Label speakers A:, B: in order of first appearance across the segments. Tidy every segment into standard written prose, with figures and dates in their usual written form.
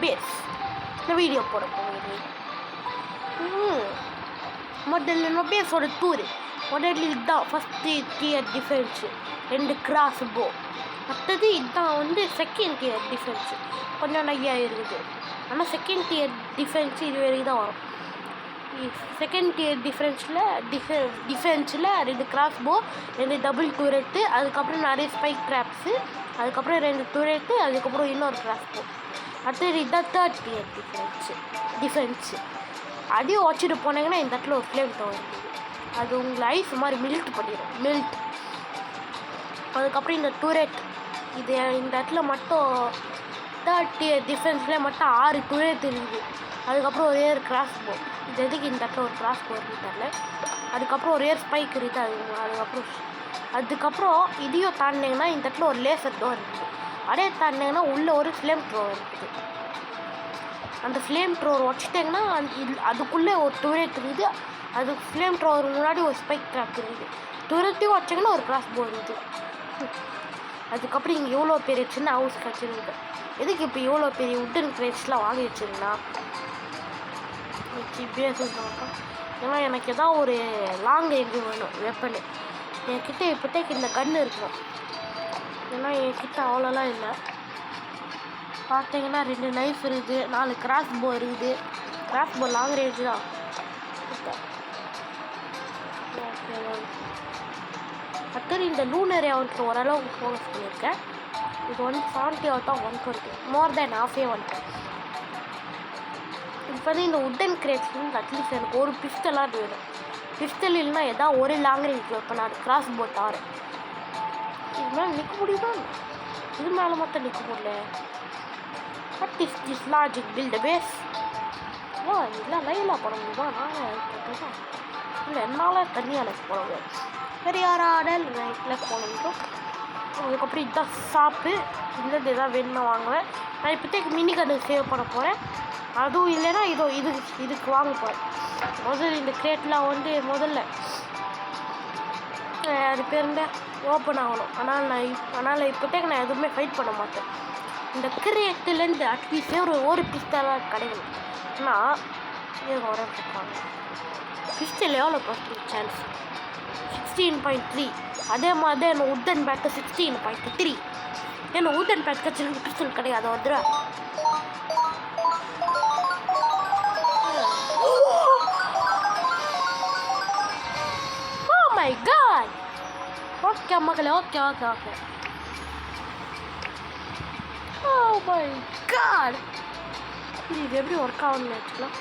A: Base இந்த video போட போகிறேன். முதல்ல நம்ம பேஸோட டூரு. முதல்ல இதுதான் ஃபஸ்ட்டு டியர் டிஃபென்ஸு, 2 கிராஸ் போ. அடுத்தது இதுதான் வந்து செகண்ட் டியர் டிஃபென்ஸு, கொஞ்சம் நிறையா இருக்குது. ஆனால் செகண்ட் டியர் டிஃபென்ஸு இது வரைக்கும் தான் வரும். செகண்ட் டியர் டிஃபென்ஸில் 2 கிராஸ் போ, 2 டபுள் டூரெட்டு, அதுக்கப்புறம் நிறைய ஸ்பைக் ட்ராப்ஸு, அதுக்கப்புறம் 2 டூரெட்டு, அதுக்கப்புறம் இன்னொரு கிராஸ் போ. அடுத்தது இதுதான் தேர்ட் டியர் டிஃபென்ஸு. அதையும் வச்சுட்டு போனீங்கன்னா இந்த இடத்துல ஒரு ஃப்ளேம் டவர் இருக்குது. அது உங்களை ஐஸ் மாதிரி மெல்ட். அதுக்கப்புறம் இந்த டூரெட், இது இந்த இடத்துல மட்டும் தேர்ட் டியர் டிஃபென்ஸில் மட்டும் 6 டூரெட் இருக்குது. அதுக்கப்புறம் ஒரு ஏர் கிராஸ் போ, இது எதுக்கு இந்த இடத்துல ஒரு கிராஸ் போ இருக்குதால. அதுக்கப்புறம் ஒரு ஏர் ஸ்பைக் இருக்குது. அதுக்கப்புறம் இதையும் தாண்டிங்கன்னா இந்த இடத்துல ஒரு லேசர் டோர் இருக்குது. அதே தாண்டிங்கன்னா உள்ளே ஒரு ஃப்ளேம் த்ரோவர் இருக்குது. அந்த ஃப்ளேம் த்ரோவர் வச்சுட்டிங்கன்னா அதுக்குள்ளே ஒரு டூரெட் இருக்குது. அது ஃப்ளேம் த்ரோவர் முன்னாடி ஒரு ஸ்பைக் ட்ராப் இருக்குது. டூரெட்டையும் வச்சிங்கன்னா ஒரு கிராஸ் போ இருக்குது. அதுக்கப்புறம் இங்கே எவ்வளோ பெரிய சின்ன ஹவுஸ் கிடச்சிருக்கு. எதுக்கு இப்போ எவ்வளோ பெரிய உட்டன் கிரேட்ஸ்லாம் வாங்கி வச்சுருந்தா இப்படியே சொல்லுவாங்க. ஏன்னா எனக்கு எதாவது ஒரு லாங் ரேஞ்சு வேணும் வெப்பனு. என்கிட்ட இப்போதைக்கு இந்த கன்று இருக்கும். ஏன்னா என்கிட்ட அவ்வளோலாம் இல்லை. பார்த்தீங்கன்னா 2 நைஃப் இருக்குது, 4 கிராஸ் போ இருக்குது. கிராஸ் போ லாங் ரேஞ்சு தான். அடுத்தது இந்த லூனர் அவனுக்கு ஓரளவுக்கு ஃபோக்கஸ் பண்ணியிருக்கேன். இது வந்து 70 அவுட் ஆஃப் 120, மோர் தேன் ஹாஃபே வந்துட்டேன். இப்போ வந்து இந்த உட்டன் கிரேட்ஸ் அட்லீஸ்ட் எனக்கு ஒரு பிஸ்டலாக வேணும். பிஸ்டல் இல்லைன்னா எதாவது ஒரு லாங் ரேஞ்ச் இப்போ நான் கிராஸ் போ டார் இது மேலே நிற்க முடியுதா? இது மேலே மட்டும் நிற்க முடியல. What is this logic build base? இதெல்லாம் லைலாக போட முடியுமா? நான் இல்லை என்னால் தனியால் போட முடியாது. பெரியாராடல் நைட்டில் போனோம். அதுக்கப்புறம் இதுதான் ஷாப்பு. இந்த எதாவது வேணும்னா வாங்குவேன். நான் இப்போதைக்கு மினி கன்று சேவ் பண்ண போகிறேன். அதுவும் இல்லைன்னா இதுக்கு வாங்க போகிறேன். முதல்ல இந்த கிரேட்லாம் வந்து அது பேர் ஓப்பன் ஆகணும். ஆனால் இப்போதைக்கு நான் எதுவுமே ஃபைட் பண்ண மாட்டேன். இந்த கிரேட்டுலேருந்து அட்லீஸ்ட் ஒரு பிஸ்டலாக கிடைக்கணும். ஆனால் வர பிஸ்டல் எவ்வளோ சான்ஸ் 16.3. அதே மாதிரி தான் என்ன உட்டன் பேக்கு 16.3. ஏன்னா உட்டன் பேக் கட்சிக்கு பிஸ்டல் கிடையாது. வந்துடுவா my god. ஓகே மக்களே, ஓகே. Oh my god. இது எப்படி ஒர்க் ஆகும்னு வச்சுக்கலாம்.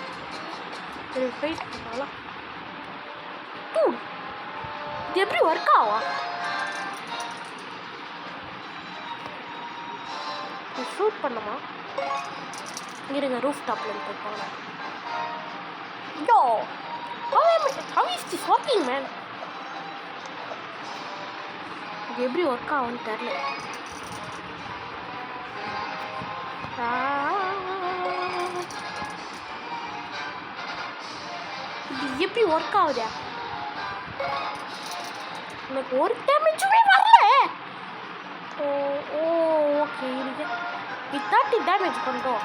A: சரி ஃபைட் பண்ணலாம். இது எப்படி ஒர்க் ஆகும்? ஷூட் பண்ணுமா? இருங்க, ரூஃப் டாப்ல போய் யோ how is this working man? இது எப்படி ஒர்க் ஆகும்னு தெரியல. இது எப்படி ஒர்க் ஆகுதா? எனக்கு ஒரு டேமேஜுமே வரல. ஓகே இருக்கு. இது 30 டேமேஜ் பண்ணுறோம்.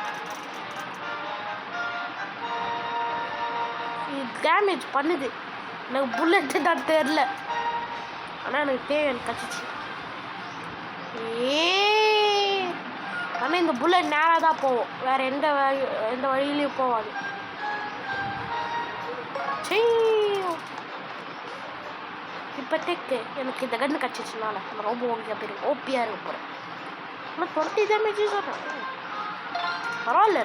A: இது டேமேஜ் பண்ணுது. எனக்கு புல்லட்டு தான் தெரில. ஆனால் எனக்கு தேவையான கச்சிச்சு. ஆனால் இந்த புல்லட் நேராக தான் போவோம். வேறு எந்த வழியிலையும் போகாது. இப்போதைக்கு எனக்கு இந்த கன்று கச்சிச்சுனால நான் ரொம்ப ஓபியாக இருக்க போகிறேன். ஆனால் 20 டேமேஜ் சொல்கிறேன். பரவாயில்ல,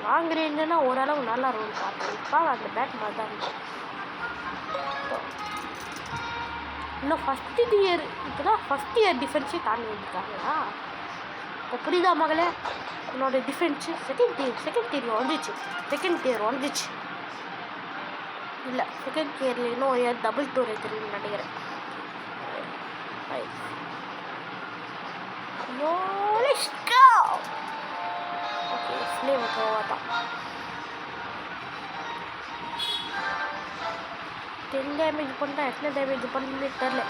A: லாங் ரேஞ்சுன்னா ஓரளவு நல்லா இருக்கும். பார்த்தேன் இப்போ அந்த பேக் மாதிரி தான் இருக்கும். இன்னும் ஃபஸ்ட் இயர் டிஃபென்ஸே தாண்டி வந்துட்டாங்களா? இப்போ புரியுதா மகளே? என்னோட டிஃபென்ஸு செகண்ட் டியர் வந்துச்சு. இல்லை, செகண்ட் டியரில் இன்னும் ஒரு டபுள் டூர் எடுத்துருன்னு நினைக்கிறேன். ஓகே, ஸ்லேவ் தான் 10 டேமேஜ் பண்ணால் எத்தனை டேமேஜ் பண்ணுன்னு தெரில.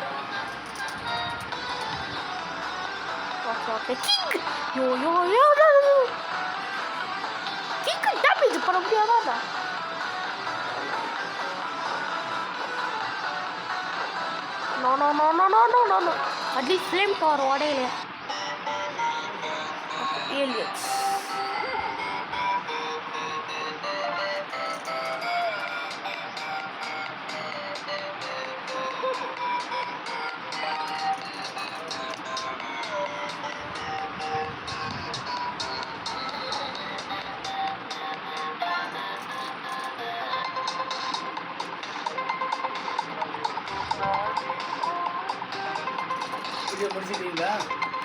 A: ஓகே, கிக்கு டேமேஜ் பண்ண முடியாதா? No no no no no no no no at least flame tower உடையலையா? ஏலியன்ஸ்
B: வீடியோ முடிச்சிட்டீங்களா?